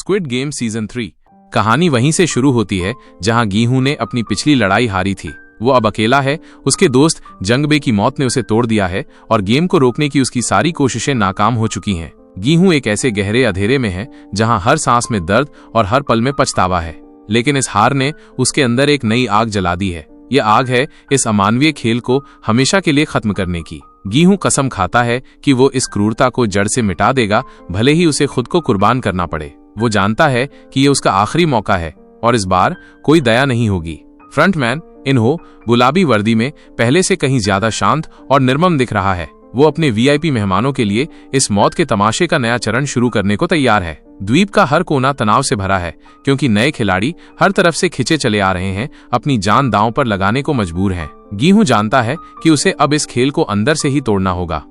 Squid game season 3। कहानी वहीं से शुरू होती है जहां गीहू ने अपनी पिछली लड़ाई हारी थी। वो अब अकेला है, उसके दोस्त जंगबे की मौत ने उसे तोड़ दिया है और गेम को रोकने की उसकी सारी कोशिशें नाकाम हो चुकी हैं। गीहू एक ऐसे गहरे अंधेरे में है जहां हर सांस में दर्द और हर पल में पछतावा है, लेकिन इस हार ने उसके अंदर एक नई आग जला दी है। यह आग है इस अमानवीय खेल को हमेशा के लिए खत्म करने की। गीहू कसम खाता है कि वो इस क्रूरता को जड़ से मिटा देगा, भले ही उसे खुद को कुर्बान करना पड़े। वो जानता है कि ये उसका आखिरी मौका है और इस बार कोई दया नहीं होगी। फ्रंटमैन इन्हो गुलाबी वर्दी में पहले से कहीं ज्यादा शांत और निर्मम दिख रहा है। वो अपने वीआईपी मेहमानों के लिए इस मौत के तमाशे का नया चरण शुरू करने को तैयार है। द्वीप का हर कोना तनाव से भरा है क्योंकि नए खिलाड़ी हर तरफ से खिंचे चले आ रहे हैं, अपनी जान दांव पर लगाने को मजबूर हैं। गीहू जानता है कि उसे अब इस खेल को अंदर से ही तोड़ना होगा।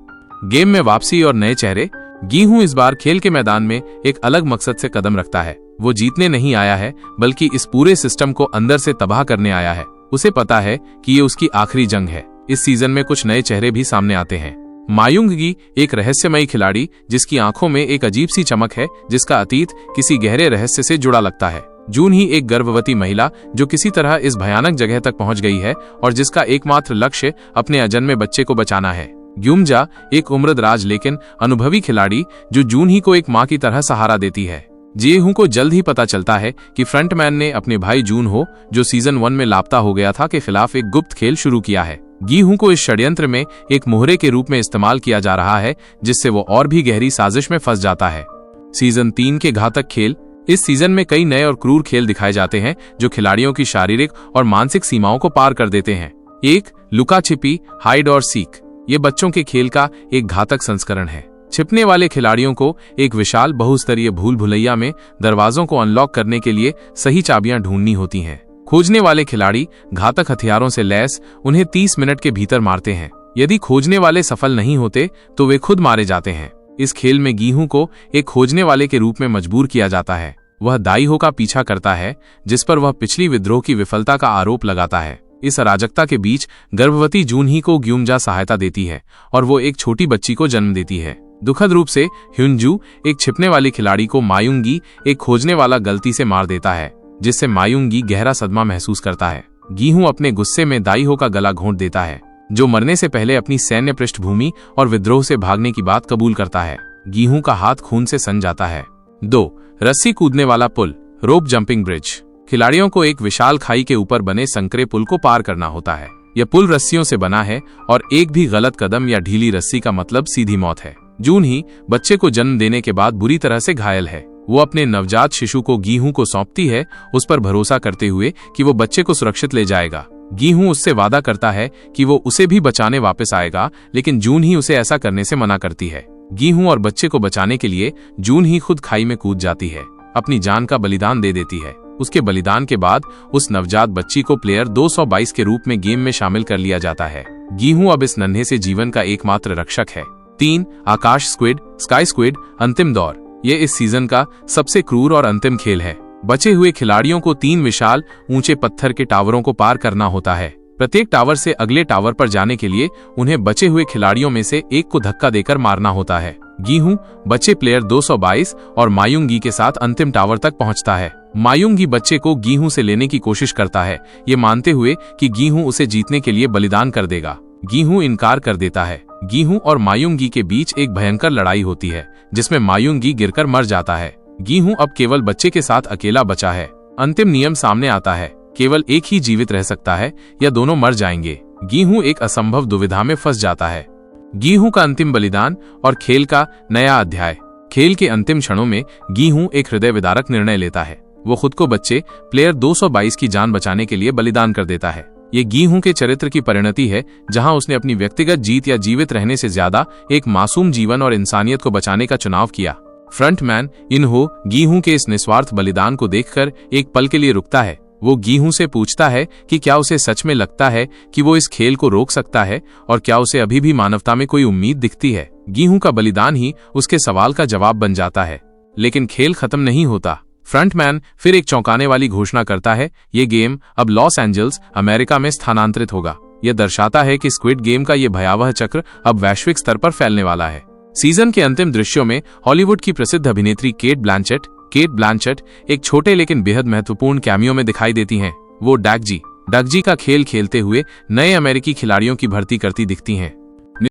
गेम में वापसी और नए चेहरे। गीहू इस बार खेल के मैदान में एक अलग मकसद से कदम रखता है। वो जीतने नहीं आया है, बल्कि इस पूरे सिस्टम को अंदर से तबाह करने आया है। उसे पता है कि ये उसकी आखिरी जंग है। इस सीजन में कुछ नए चेहरे भी सामने आते हैं। मायुंगी एक रहस्यमयी खिलाड़ी जिसकी आंखों में एक अजीब सी चमक है, जिसका अतीत किसी गहरे रहस्य से जुड़ा लगता है। जून ही एक गर्भवती महिला जो किसी तरह इस भयानक जगह तक पहुंच गई है और जिसका एकमात्र लक्ष्य अपने अजन्मे बच्चे को बचाना है। ग्यूमजा एक उम्रदराज लेकिन अनुभवी खिलाड़ी जो जून ही को एक मां की तरह सहारा देती है। जेहू को जल्द ही पता चलता है कि फ्रंटमैन ने अपने भाई जून हो, जो सीजन 1 में लापता हो गया था, के खिलाफ एक गुप्त खेल शुरू किया है। गीहू को इस षड्यंत्र में एक मोहरे के रूप में इस्तेमाल किया जा रहा है, जिससे वो और भी गहरी साजिश में फंस जाता है। सीजन 3 के घातक खेल। इस सीजन में कई नए और क्रूर खेल दिखाए जाते हैं जो खिलाड़ियों की शारीरिक और मानसिक सीमाओं को पार कर देते हैं। एक लुका छिपी, हाइड और सीक। ये बच्चों के खेल का एक घातक संस्करण है। छिपने वाले खिलाड़ियों को एक विशाल बहुस्तरीय भूल भुलैया में दरवाजों को अनलॉक करने के लिए सही चाबियां ढूंढनी होती हैं। खोजने वाले खिलाड़ी घातक हथियारों से लैस उन्हें 30 मिनट के भीतर मारते हैं। यदि खोजने वाले सफल नहीं होते तो वे खुद मारे जाते हैं। इस खेल में गीहू को एक खोजने वाले के रूप में मजबूर किया जाता है। वह दाईहो का पीछा करता है, जिस पर वह पिछली विद्रोह की विफलता का आरोप लगाता है। इस अराजकता के बीच गर्भवती जून ही को ग्यूमजा सहायता देती है और वो एक छोटी बच्ची को जन्म देती है। दुखद रूप से ह्युनजू एक छिपने वाली खिलाड़ी को मायुंगी एक खोजने वाला गलती से मार देता है, जिससे मायुंगी गहरा सदमा महसूस करता है। गीहू अपने गुस्से में दाईहो का गला घोंट देता है, जो मरने से पहले अपनी सैन्य पृष्ठभूमि और विद्रोह से भागने की बात कबूल करता है। गीहू का हाथ खून से सन जाता है। 2 रस्सी कूदने वाला पुल, रोप जंपिंग ब्रिज। खिलाड़ियों को एक विशाल खाई के ऊपर बने संकरे पुल को पार करना होता है। यह पुल रस्सियों से बना है और एक भी गलत कदम या ढीली रस्सी का मतलब सीधी मौत है। जून ही बच्चे को जन्म देने के बाद बुरी तरह से घायल है। वो अपने नवजात शिशु को गीहू को सौंपती है, उस पर भरोसा करते हुए कि वो बच्चे को सुरक्षित ले जाएगा। गीहू उससे वादा करता है कि वो उसे भी बचाने वापस आएगा, लेकिन जून ही उसे ऐसा करने से मना करती है। गीहू और बच्चे को बचाने के लिए जून ही खुद खाई में कूद जाती है, अपनी जान का बलिदान दे देती है। उसके बलिदान के बाद उस नवजात बच्ची को प्लेयर 222 के रूप में गेम में शामिल कर लिया जाता है। गीहू अब इस नन्हे से जीवन का एकमात्र रक्षक है। 3 आकाश स्क्विड, स्काई स्क्विड, अंतिम दौर। ये इस सीजन का सबसे क्रूर और अंतिम खेल है। बचे हुए खिलाड़ियों को 3 विशाल ऊंचे पत्थर के टावरों को पार करना होता है। प्रत्येक टावर से अगले टावर पर जाने के लिए उन्हें बचे हुए खिलाड़ियों में से एक को धक्का देकर मारना होता है। गीहू बचे प्लेयर 222 और मायुंगी के साथ अंतिम टावर तक पहुंचता है। मायुंगी बच्चे को गीहू से लेने की कोशिश करता है, ये मानते हुए कि गीहू उसे जीतने के लिए बलिदान कर देगा। गीहू इनकार कर देता है। गीहू और मायुंगी के बीच एक भयंकर लड़ाई होती है, जिसमें मायुंगी गिरकर मर जाता है। गीहू अब केवल बच्चे के साथ अकेला बचा है। अंतिम नियम सामने आता है, केवल एक ही जीवित रह सकता है या दोनों मर जाएंगे। गीहू एक असंभव दुविधा में फंस जाता है। गीहू का अंतिम बलिदान और खेल का नया अध्याय। खेल के अंतिम क्षणों में गीहू एक हृदय विदारक निर्णय लेता है। वो खुद को बच्चे प्लेयर 222 की जान बचाने के लिए बलिदान कर देता है। ये गीहू के चरित्र की परिणति है, जहां उसने अपनी व्यक्तिगत जीत या जीवित रहने से ज्यादा एक मासूम जीवन और इंसानियत को बचाने का चुनाव किया। फ्रंटमैन इन्हो गीहू के इस निस्वार्थ बलिदान को देखकर एक पल के लिए रुकता है। वो गीहू से पूछता है कि क्या उसे सच में लगता है कि वो इस खेल को रोक सकता है और क्या उसे अभी भी मानवता में कोई उम्मीद दिखती है। गीहू का बलिदान ही उसके सवाल का जवाब बन जाता है, लेकिन खेल खत्म नहीं होता। फ्रंटमैन फिर एक चौंकाने वाली घोषणा करता है, ये गेम अब लॉस एंजल्स, अमेरिका में स्थानांतरित होगा। यह दर्शाता है कि स्क्विड गेम का यह भयावह चक्र अब वैश्विक स्तर पर फैलने वाला है। सीजन के अंतिम दृश्यों में हॉलीवुड की प्रसिद्ध अभिनेत्री केट ब्लैंचेट केट ब्लैंचेट एक छोटे लेकिन बेहद महत्वपूर्ण कैमियो में दिखाई देती हैं। वो डक जी का खेल खेलते हुए नए अमेरिकी खिलाड़ियों की भर्ती करती दिखती हैं।